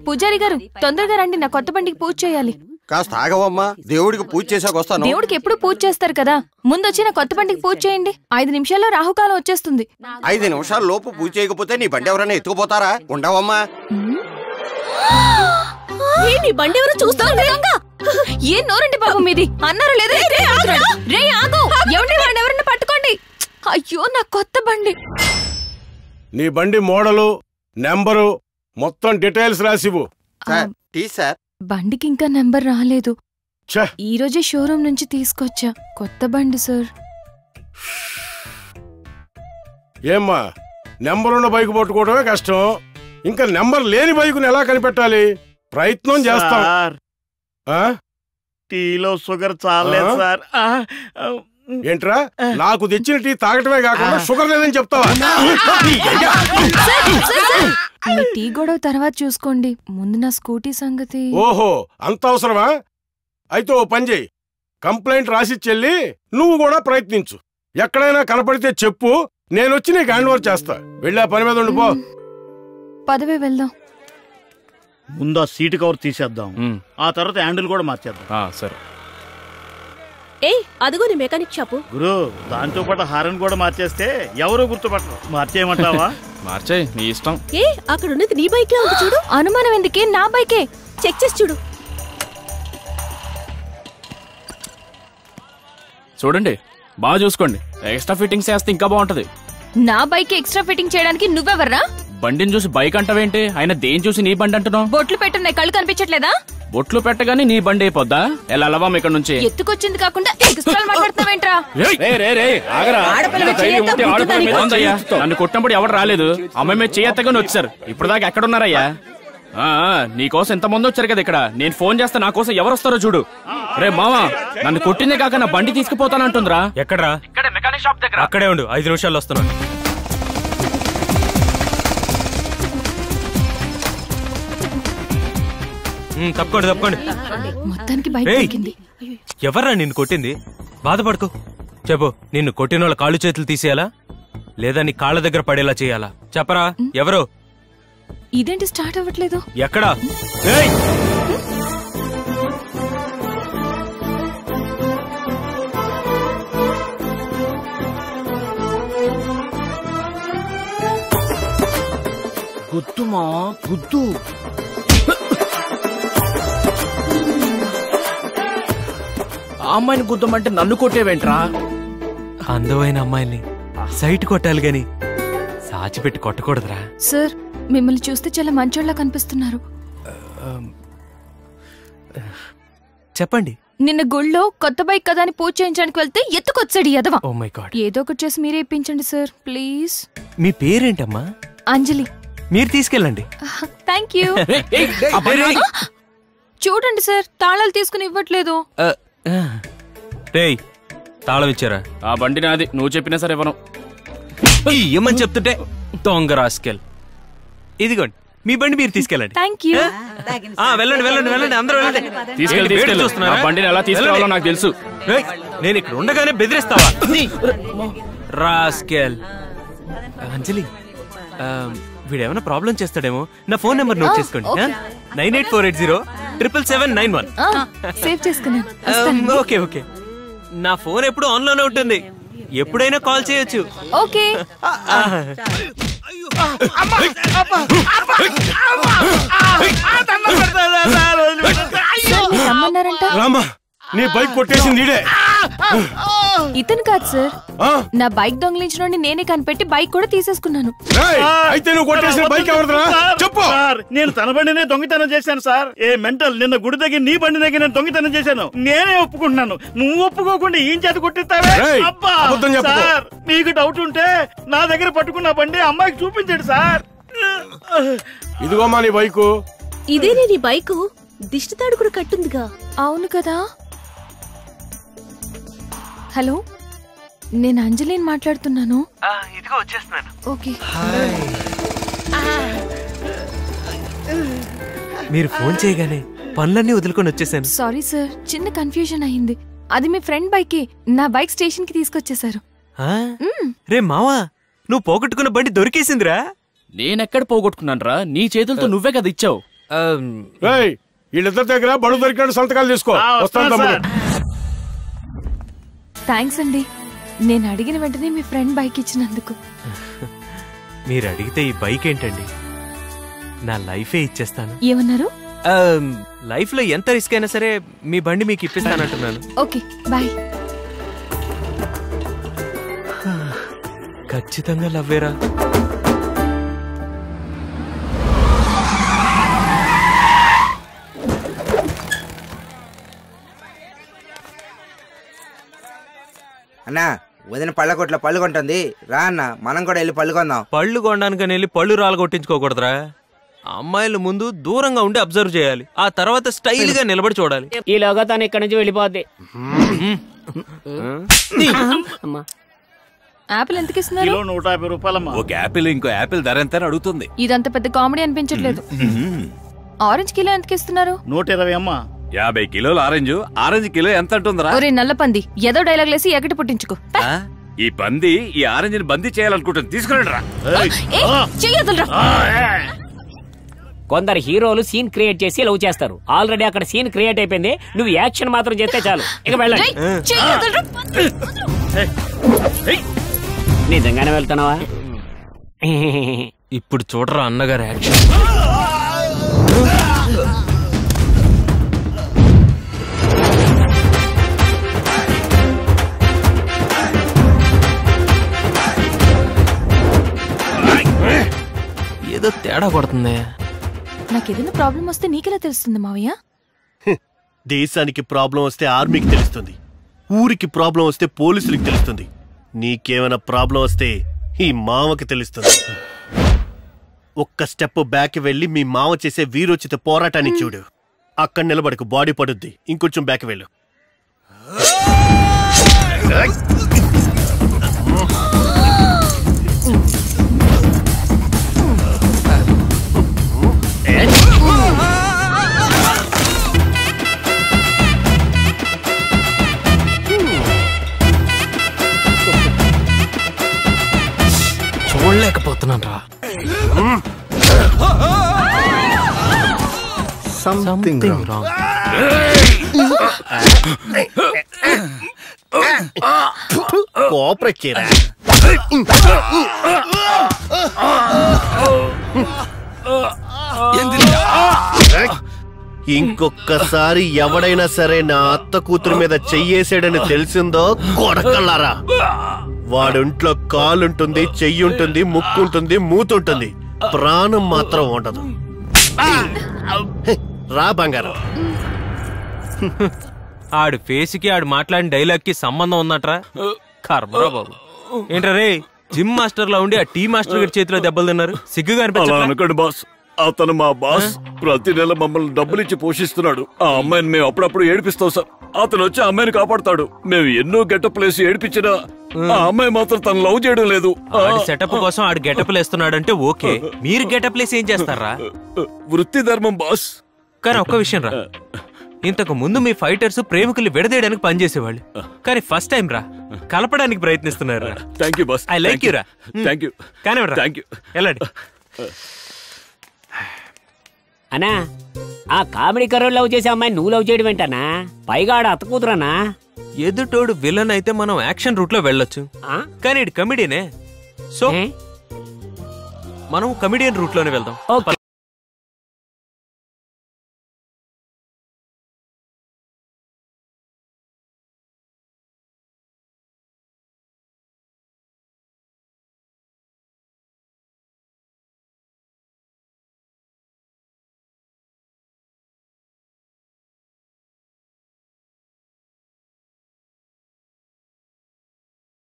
పూజారి గారు తొందరగా రండి, నా కొత్త బండికి పూజ చేయాలి. కాస్త ఆగవమ్మా, దేవుడికి పూజ చేసాక వస్తాను. దేవుడికి ఎప్పుడు పూజ చేస్తారు కదా, ముందొచ్చి నా కొత్త బండికి పూజ చేయండి. 5 నిమిషాల్లో రాహుకాలం వచ్చేస్తుంది. 5 నిమిషాల లోపు పూజ చేయకపోతే నీ బండి ఎవరైనా ఎత్తుకుపోతారా? ఉండవమ్మా. నీ బండి ఎవరో చూస్తాను. ఏం నోరండి బాబు మీది, అన్నారు లేదా? రే ఆగు, ఎవరిని పట్టుకోండి. అయ్యో నా కొత్త బండి. నీ బండి మోడలు, నెంబరు మొత్తం డీటెయిల్స్ రాసివు. సార్ బండికి ఇంకా నెంబర్ రాలేదు. ఈ రోజే షోరూమ్ నుంచి తీసుకొచ్చా, కొత్త బండి సార్. ఏమ్మా, నెంబర్ ఉన్న బైక్ పట్టుకోవడమే కష్టం, ఇంకా నెంబర్ లేని బైకుని ఎలా కనిపెట్టాలి? ప్రయత్నం చేస్తాం. టీలో షుగర్ చాలేదు సార్. ఏంట్రా, నాకు తెచ్చిన టీ తాగటమే కాకుండా షుగర్ లేదని చెప్తావా? మీ టీ గొడవ తర్వాత చూసుకోండి, ముందు నా స్కూటీ సంగతి. ఓహో, అంత అవసరమా? అయితే ఓ పని చెయ్యి, కంప్లైంట్ రాసిచ్చెళ్ళి నువ్వు కూడా ప్రయత్నించు. ఎక్కడైనా కనపడితే చెప్పు, నేనొచ్చి నీకు హ్యాండ్ ఓవర్ చేస్తా. వెళ్ళా పని మీద ఉండిపో. పదవే వెళ్దాం. ముందు ఆ సీటు కవర్ తీసేద్దాం, ఆ తర్వాత హ్యాండిల్ కూడా మార్చేద్దాం. సరే. అదిగో నీ మెకానిక్ షాపు. గురు, దాంతో పాటు హారన్ కూడా మార్చేస్తే ఎవరు గుర్తుపట్టరు. మార్చేయమంటావా? మార్చేయ్, నీ ఇష్టం. అక్కడ ఉన్నది నీ బైక్ లా ఉంది చూడు. అనుమానం ఎందుకే, నా బైకే. చెక్ చేసి చూడు. చూడండి, బాగా చూసుకోండి. ఎక్స్ట్రా ఫిట్టింగ్స్ వేస్తే ఇంకా బాగుంటది. నా బైక్ ఎక్స్ట్రా ఫిట్టింగ్ చేయడానికి నువ్వెవర్రా? బండిని చూసి బైక్ అంటావేంటి? ఆయన దేని చూసి నీ బండి అంటున్నావు? బొట్లు పెట్టున్నాయి, కళ్ళు కనిపించట్లేదా? బొట్లు పెట్టగానే నీ బండి అయిపోద్దా? ఎలా అలవాం ఇక్కడ నుంచి? ఎత్తుకొచ్చింది కాకుండా మాట్లాడుతున్నావేంట్రా? నన్ను కొట్టినప్పుడు ఎవరు రాలేదు, అమ్మాయి మీద చేయత్తగానే వచ్చారు. ఇప్పుడు దాకా ఎక్కడున్నారయ్యా? నీకోసం ఎంతమంది వచ్చారు కదా ఇక్కడ. నేను ఫోన్ చేస్తే నా కోసం ఎవరు వస్తారో చూడు. రే మావా, నన్ను కొట్టిందే కాక నా బండి తీసుకుపోతానంటుందిరా. ఎక్కడరా? మెకానిక్ షాప్ దగ్గర. అక్కడే ఉండు, 5 నిమిషాల్లో వస్తున్నాను. తప్పకోండి. మొత్తానికి బైక్ దొరికింది. ఎవర్రా నిన్ను కొట్టింది? బాధపడుకో, చెప్పు. నిన్ను కొట్టిన వాళ్ళ కాళ్ళు చేతులు తీసేయాలా, లేదా నీ కాళ్ళ దగ్గర పడేలా చేయాలా? చెప్పరా, ఎవరు? ఇదేంటి స్టార్ట్ అవ్వట్లేదు? ఎక్కడా? గుద్దుమా గుద్దు. ఆ అమ్మాయిని గుద్దమంటే నన్ను కొట్టేవేంట్రా? అందమైన అమ్మాయిని సైట్ కొట్టాలి గాని సాచిపెట్టి కొట్టకూడదురా. సార్, మిమ్మల్ని చూస్తే చాలా మంచోళ్ళ కనిపిస్తున్నారు. చెప్పండి. నిన్న గుళ్ళో కొత్త బైక్ కదా అని పూజ చేయించడానికి వెళ్తే ఎత్తుకొచ్చాడు ఎదవా. Oh my god. ఏదో ఒకటి చేసి మీరే ఇప్పించండి సార్, ప్లీజ్. మీ పేరేంటమ్మా? అంజలి. మీరు తీసుకెళ్ళండి. Thank you. చూడండి సార్, తాళాలు తీసుకుని ఇవ్వట్లేదు. రేయ్, తాళం ఇచ్చారా? ఆ బండి నాది, నువ్వు చెప్పినా సరే ఇవ్వను. ఏమని చెప్తుంటే దొంగ రాస్కెల్. ఇదిగోండి, మీ బండి మీరు తీసుకెళ్ళండి. Thank you. వెళ్ళండి, అందరూ వెళ్ళండి. తీసుకెళ్ళి బండిని ఎలా తీసుకెళ్ళాలో నాకు తెలుసు. నేను ఇక్కడ ఉండగానే బెదిరిస్తావా రాస్కెల్? అంజలి, వీడేమైనా ప్రాబ్లం చేస్తాడేమో. నా ఫోన్ నెంబర్ నోట్ చేసుకోండి. 9848077791. సేవ్ చేసుకున్నాను. ఓకే. నా ఫోన్ ఎప్పుడు ఆన్ లోనే ఉంటుంది, ఎప్పుడైనా కాల్ చేయొచ్చు. ఓకే. రామా, నీ బైక్ కొట్టేసింది ఇడే. ఇతను కాదు సార్, నా బైక్ దొంగిలించిన నేనే కనిపెట్టి బైక్ కూడా తీసేసుకున్నాను. అయితే నువ్వు కొట్టేసిన బైక్ ఎవరిదిరా? చెప్పు. నేను తన బండినే దొంగతనం చేశాను సార్. ఏ మెంటల్, నిన్న గుడి దగ్గర నీ బండి దగ్గర నేను దొంగతనం చేశాను. నేనే ఒప్పుకుంటున్నాను. నువ్వు ఒప్పుకోకుండా ఏం చేత కొట్టిస్తావే? సార్, మీకు డౌట్ ఉంటే నా దగ్గర పట్టుకున్న బండి అమ్మాయికి చూపించండి సార్. ఇదిగోమా నీ బైకు. ఇదేనే నీ బైకు? దిష్టి తాడు కూడా కట్టుందిగా. అవును కదా. హలో, నేను అంజలిని మాట్లాడుతున్నాను. ఇదిగో వచ్చేస్తున్నాను. ఓకే. మీరు ఫోన్ చేయగానే పనులన్నీ వదులుకొని వచ్చేసాను. సారీ సార్, చిన్న కన్ఫ్యూజన్ అయింది. అది మీ ఫ్రెండ్ బైకే. నా బైక్ స్టేషన్ కి తీసుకొచ్చేసారు. రే మావా, నువ్వు పోగొట్టుకున్న బండి దొరికేసిందిరా. నేనెక్కడ పోగొట్టుకున్నాను రా? నీ చేతులతో నువ్వే కదా ఇచ్చావు. వీళ్ళిద్దరి దగ్గర బడు దొరికినట్టు సంతకాలు తీసుకో. వస్తాను తమ్ముడు. థ్యాంక్స్ అండి, నేను అడిగిన వెంటనే మీ ఫ్రెండ్ బైక్ ఇచ్చినందుకు. మీరు అడిగితే ఈ బైక్ ఏంటండి, నా లైఫే ఇచ్చేస్తాను. ఏమన్నారు? లైఫ్ లో ఎంత రిస్క్ అయినా సరే మీ బండి మీకు ఇప్పిస్తానంటున్నాను. Okay bye. ఖచ్చితంగా లవ్వేరా? అన్నా వదిన పళ్ళ కొట్లో పళ్ళు కొంటుంది రా అన్న, మనం కూడా వెళ్ళి పళ్ళు కొందాం. పళ్ళు కొనడానికని వెళ్ళి పళ్ళు రాళ్ళు కొట్టించుకోకూడదురా. అమ్మాయిల ముందు దూరంగా ఉండి అబ్జర్వ్ చేయాలి, ఆ తర్వాత స్టైల్ గా నిలబడి చూడాలి. ఈలోగా తను ఇక్కడి నుంచి వెళ్ళిపోద్ది. యాపిల్ ఎంతకి ఇస్తున్నారు? 150 రూపాయలమ్మా. ఒక యాపిల్ ఇంకో యాపిల్ ధర ఎంత అడుగుతుంది. ఇదంత పెద్ద కామెడీ అనిపించట్లేదు. ఆరెంజ్ కిలో ఎంతకి ఇస్తున్నారు? 120 అమ్మా. 50 కిలోలు ఆరెంజ్ కిలో ఎంత అంటుందిరా? ఒరే నల్ల పంది, ఏదో డైలాగ్ లేసి ఎగటి పుట్టించుకో. ఈ పంది ఈ ఆరెంజ్ ని బందీ చేయాలనుకుంటుంది, తీసుకురండి రా. కొందరు హీరోలు సీన్ క్రియేట్ చేసి లవ్ చేస్తారు. ఆల్రెడీ అక్కడ సీన్ క్రియేట్ అయిపోయింది, నువ్వు యాక్షన్ మాత్రం చేస్తే చాలు. ఇక వెళ్ళండి. నిజంగానే వెళ్తున్నావా? ఇప్పుడు చూడరా అన్నగారు యాక్షన్. ఏదో తేడా కొడుతుంది. నాకేదైనా ప్రాబ్లం వస్తే నీకెలా తెలుస్తుంది మావయ్య? దేశానికి ప్రాబ్లం వస్తే ఆర్మీకి తెలుస్తుంది, ఊరికి ప్రాబ్లం వస్తే పోలీసులకు తెలుస్తుంది, నీకేమైనా ప్రాబ్లం వస్తే ఈ మామకి తెలుస్తుంది. ఒక్క స్టెప్ బ్యాక్ వెళ్ళి మీ మామ చేసే వీరోచిత పోరాటాన్ని చూడు. అక్కడ నిలబడకు, బాడీ పడుద్ది. ఇంకొంచెం బ్యాక్ వెళ్ళు. చూడలేకపోతున్నాను రా. Something wrong. కోఆపరేట్ చేయరా. ఇంకొక్కసారి ఎవడైనా సరే నా అత్త కూతురు మీద చెయ్యేసాడని తెలిసిందో కొడకల్లారా, వాడింట్లో కాలుంటుంది, చెయ్యుంటుంది, ముక్కుంటుంది, మూతుంటుంది, ప్రాణం మాత్రం ఉండదు. రా బంగారం. ఆడు ఫేస్కి ఆడు మాట్లాడిన డైలాగ్ కి సంబంధం ఉందట్రా. కర్మరా బాబు. ఏంట్రా రే, జిమ్ మాస్టర్ లో ఉండి ఆ టీ మాస్టర్ గారి చేతిలో దెబ్బలు తిన్నారు, సిగ్గుగా అనుకోండి బాస్. అతను మా బాస్, ప్రతి నెల మమ్మల్ని డబ్బులు ఇచ్చి పోషిస్తున్నాడు. ఆ అమ్మాయిని మేము అప్పుడప్పుడు ఏడిపిస్తాం సార్. అతను వచ్చి ఆ అమ్మాయిని కాపాడతాడు. మేము ఎన్నో గెటప్ లేసి ఏడిపించినా ఆ అమ్మాయి మాత్రం తను లవ్ చేయడం లేదు. సెటప్ కోసం ఆడు గెటప్ లేస్తున్నాడంటే ఓకే, మీరు గెటప్ లేసి ఏం చేస్తారా? వృత్తి ధర్మం బాస్. కానీ ఒక్క విషయం రా, ఇంతకు ముందు మీ ఫైటర్స్ ప్రేమికుల్ని విడదీయడానికి పనిచేసేవాళ్ళు, కానీ ఫస్ట్ టైం రా కలపడానికి ప్రయత్నిస్తున్నారు. Thank you boss. I like you రా. Thank you. కానీ థ్యాంక్ యూ. వెళ్ళండి. అన్నా, ఆ కామెడీ కరోడ్ లవ్ చేసే అమ్మాయి నువ్వు లవ్ చేయడం ఏంటన్నా? పైగా ఆడ అత్త కూతురన్నా. ఎదుటోడు విలన్ అయితే మనం యాక్షన్ రూట్ లో వెళ్ళొచ్చు, కానీ ఇది కమెడీనే. సో మనం కమెడియన్ రూట్ లోనే వెళ్దాం.